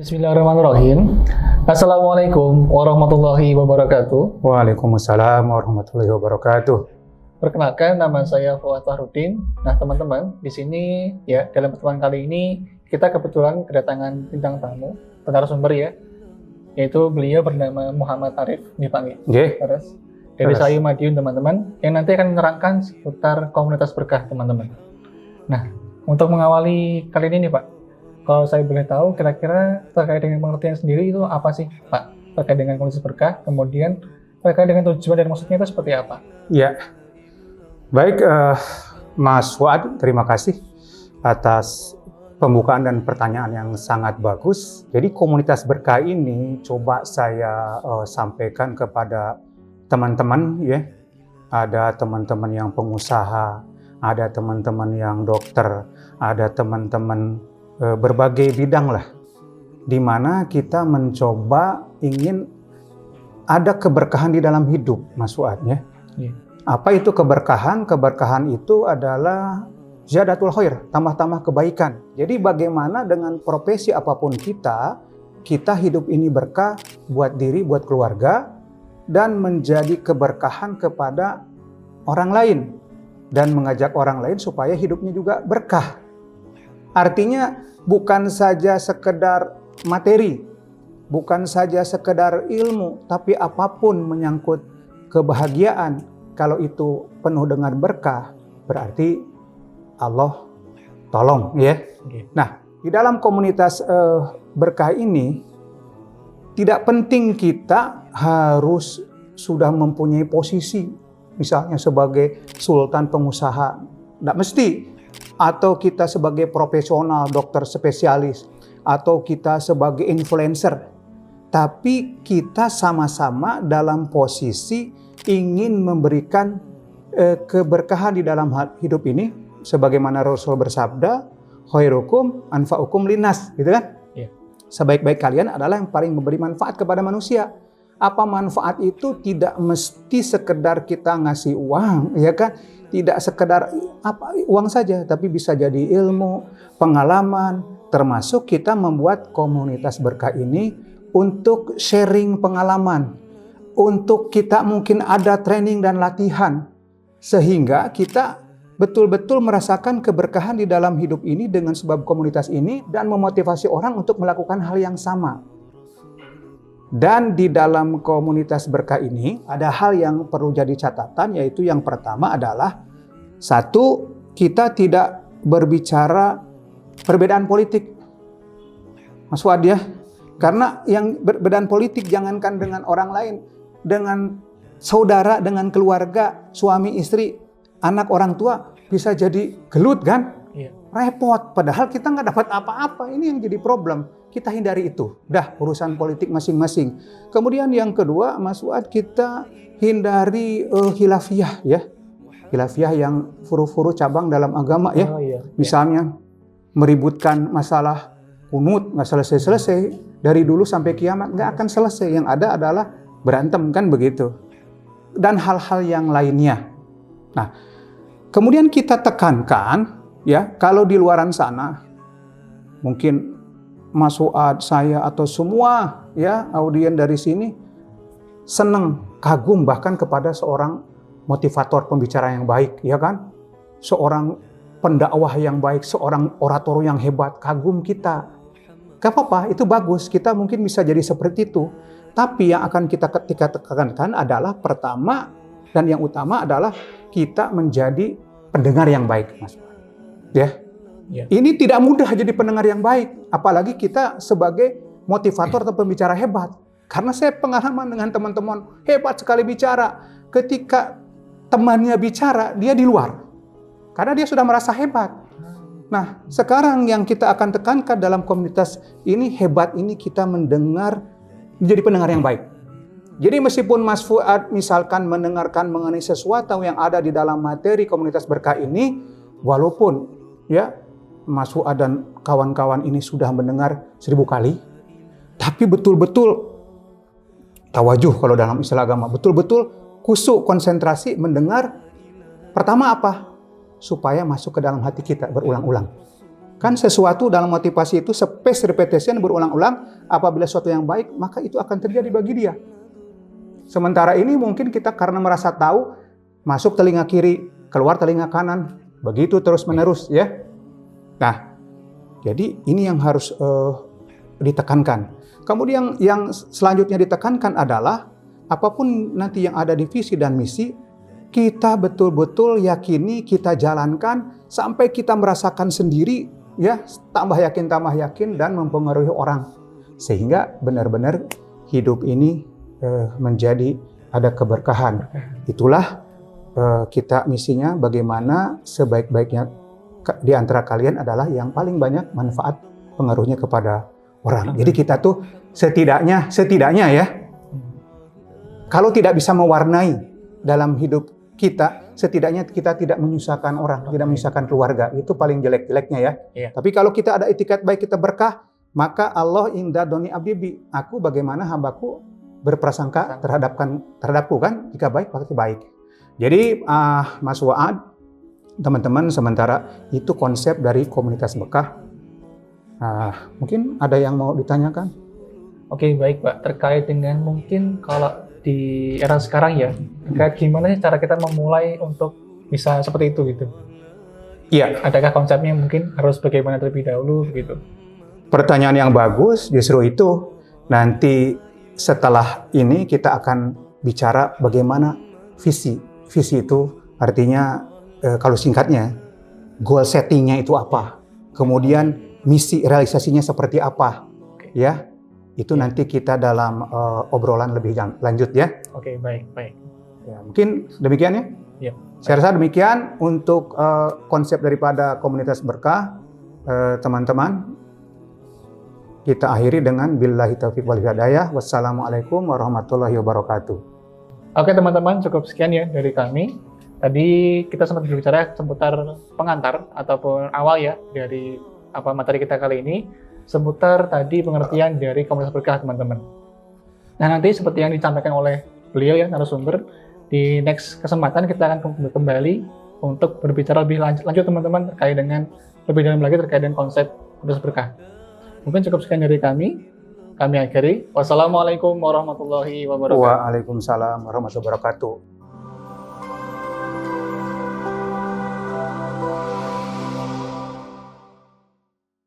Bismillahirrahmanirrahim. Assalamualaikum warahmatullahi wabarakatuh. Waalaikumsalam warahmatullahi wabarakatuh. Perkenalkan, nama saya Fuad Fahrudin. Nah, teman-teman, di sini ya dalam pertemuan kali ini kita kebetulan kedatangan bintang tamu, narasumber ya, yaitu beliau bernama Muhammad Arif dipanggil. Terus dari Sayu Madiun, teman-teman, yang nanti akan menerangkan seputar komunitas berkah, teman-teman. Nah, untuk mengawali kali ini nih, Pak, kalau saya boleh tahu, kira-kira terkait dengan pengertian sendiri itu apa sih, Pak? Terkait dengan komunitas berkah, kemudian terkait dengan tujuan dan maksudnya itu seperti apa? Ya, baik Mas Fuad, terima kasih atas pembukaan dan pertanyaan yang sangat bagus. Jadi komunitas berkah ini coba saya sampaikan kepada teman-teman ya. Ada teman-teman yang pengusaha, ada teman-teman yang dokter, ada teman-teman berbagai bidang lah, di mana kita mencoba ingin ada keberkahan di dalam hidup, Mas Fuad ya. Apa itu keberkahan? Keberkahan itu adalah ziyadatul khair, tambah-tambah kebaikan. Jadi bagaimana dengan profesi apapun kita hidup ini berkah buat diri, buat keluarga, dan menjadi keberkahan kepada orang lain, dan mengajak orang lain supaya hidupnya juga berkah. Artinya bukan saja sekedar materi, bukan saja sekedar ilmu, tapi apapun menyangkut kebahagiaan, kalau itu penuh dengan berkah, berarti Allah tolong ya. Nah, di dalam komunitas berkah ini, tidak penting kita harus sudah mempunyai posisi, misalnya sebagai sultan pengusaha, tidak mesti. Atau kita sebagai profesional, dokter spesialis, atau kita sebagai influencer. Tapi kita sama-sama dalam posisi ingin memberikan keberkahan di dalam hidup ini. Sebagaimana Rasul bersabda, khairukum anfa'ukum linnas, gitu kan? Sebaik-baik kalian adalah yang paling memberi manfaat kepada manusia. Apa manfaat itu? Tidak mesti sekedar kita ngasih uang, ya kan? Tidak sekedar uang saja, tapi bisa jadi ilmu, pengalaman, termasuk kita membuat komunitas berkah ini untuk sharing pengalaman, untuk kita mungkin ada training dan latihan, sehingga kita betul-betul merasakan keberkahan di dalam hidup ini dengan sebab komunitas ini dan memotivasi orang untuk melakukan hal yang sama. Dan di dalam komunitas berkah ini ada hal yang perlu jadi catatan, yaitu yang pertama adalah satu, kita tidak berbicara perbedaan politik, Mas Fuad ya. Karena yang perbedaan politik jangankan dengan orang lain, dengan saudara, dengan keluarga, suami, istri, anak, orang tua bisa jadi gelut kan? Repot, padahal kita nggak dapat apa-apa. Ini yang jadi problem. Kita hindari itu. Dah, urusan politik masing-masing. Kemudian yang kedua, Mas Fuad, kita hindari khilafiyah ya. Khilafiyah yang furu-furu cabang dalam agama ya. Misalnya meributkan masalah kunut, nggak selesai-selesai. Dari dulu sampai kiamat nggak akan selesai. Yang ada adalah berantem kan begitu. Dan hal-hal yang lainnya. Nah, kemudian kita tekankan ya, kalau di luaran sana mungkin Mas Fuad, saya atau semua ya audien dari sini senang, kagum bahkan kepada seorang motivator, pembicara yang baik, ya kan? Seorang pendakwah yang baik, seorang orator yang hebat, kagum kita. Gak apa-apa, itu bagus. Kita mungkin bisa jadi seperti itu. Tapi yang akan kita tekankan adalah pertama dan yang utama adalah kita menjadi pendengar yang baik, Mas. Ya. Ini tidak mudah jadi pendengar yang baik, apalagi kita sebagai motivator atau pembicara hebat. Karena saya pengalaman dengan teman-teman hebat sekali bicara. Ketika temannya bicara, dia di luar. Karena dia sudah merasa hebat. Nah, sekarang yang kita akan tekankan dalam komunitas ini, hebat ini kita mendengar, menjadi pendengar yang baik. Jadi meskipun Mas Fuad misalkan mendengarkan mengenai sesuatu yang ada di dalam materi komunitas berkah ini, walaupun ya Mas Fuad dan kawan-kawan ini sudah mendengar 1000 kali, tapi betul-betul tawajuh kalau dalam istilah agama, betul-betul khusyuk, konsentrasi mendengar. Pertama apa? Supaya masuk ke dalam hati kita berulang-ulang. Kan sesuatu dalam motivasi itu space repetition berulang-ulang, apabila sesuatu yang baik, maka itu akan terjadi bagi dia. Sementara ini mungkin kita karena merasa tahu, masuk telinga kiri, keluar telinga kanan, begitu terus-menerus ya. Nah, jadi ini yang harus ditekankan. Kemudian yang selanjutnya ditekankan adalah apapun nanti yang ada di visi dan misi, kita betul-betul yakini, kita jalankan sampai kita merasakan sendiri, ya, tambah yakin dan mempengaruhi orang, sehingga benar-benar hidup ini menjadi ada keberkahan. Itulah kita misinya, bagaimana sebaik-baiknya di antara kalian adalah yang paling banyak manfaat pengaruhnya kepada orang. Jadi kita tuh setidaknya ya, kalau tidak bisa mewarnai dalam hidup kita, setidaknya kita tidak menyusahkan orang, tidak menyusahkan keluarga. Itu paling jelek-jeleknya ya. Iya. Tapi kalau kita ada itikat baik, kita berkah, maka Allah inda doni abdi, aku bagaimana hambaku berprasangka terhadapku kan, jika baik pasti baik. Jadi Mas Waad, teman-teman, sementara itu konsep dari komunitas Bekah. Mungkin ada yang mau ditanyakan? Oke, baik Pak. Terkait dengan mungkin kalau di era sekarang ya, terkait gimana sih cara kita memulai untuk bisa seperti itu gitu? Iya. Adakah konsepnya mungkin harus bagaimana terlebih dahulu begitu? Pertanyaan yang bagus, justru itu nanti setelah ini kita akan bicara bagaimana visi. Visi itu artinya kalau singkatnya, goal settingnya itu apa, kemudian misi realisasinya seperti apa, ya. Itu nanti kita dalam obrolan lebih lanjut ya. Oke, baik. Ya, mungkin demikian ya. Ya. Saya rasa demikian untuk konsep daripada komunitas berkah, teman-teman. Kita akhiri dengan billahi taufiq wal hidayah. Wassalamualaikum warahmatullahi wabarakatuh. Oke teman-teman, cukup sekian ya dari kami. Tadi kita sempat berbicara seputar pengantar ataupun awal ya dari materi kita kali ini. Seputar tadi pengertian dari komunitas berkah teman-teman. Nah nanti seperti yang disampaikan oleh beliau ya narasumber, di next kesempatan kita akan kembali untuk berbicara lebih lanjut teman-teman terkait dengan lebih dalam lagi terkait dengan konsep komunitas berkah. Mungkin cukup sekian dari kami akhiri. Wassalamualaikum warahmatullahi wabarakatuh. Waalaikumsalam warahmatullahi wabarakatuh.